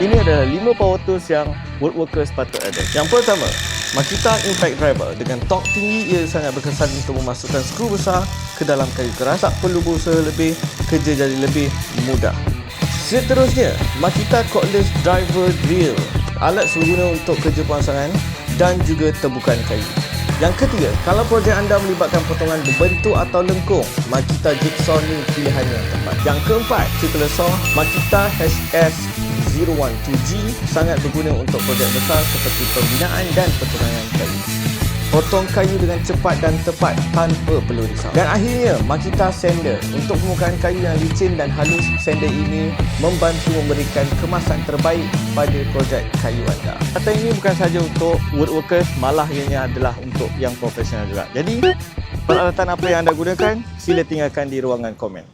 Ini adalah 5 power tools yang woodworkers patut ada. Yang pertama, Makita Impact Driver. Dengan torque tinggi, ia sangat berkesan untuk memasukkan skru besar ke dalam kayu keras. Tak perlu berusaha lebih, kerja jadi lebih mudah. Seterusnya, Makita Cordless Driver Drill. Alat berguna untuk kerja pemasangan dan juga tebukan kayu. Yang ketiga, kalau projek anda melibatkan potongan berbentuk atau lengkung, Makita Jigsaw ni pilihan yang tepat. Yang keempat, circular saw Makita HS012G sangat berguna untuk projek besar seperti pembinaan dan pertunangan kayu. Potong kayu dengan cepat dan tepat tanpa perlu risau. Dan akhirnya, Makita Sander. Untuk permukaan kayu yang licin dan halus, sander ini membantu memberikan kemasan terbaik pada projek kayu anda. Kata ini bukan sahaja untuk woodworkers, malah ianya adalah untuk yang profesional juga. Jadi, peralatan apa yang anda gunakan, sila tinggalkan di ruangan komen.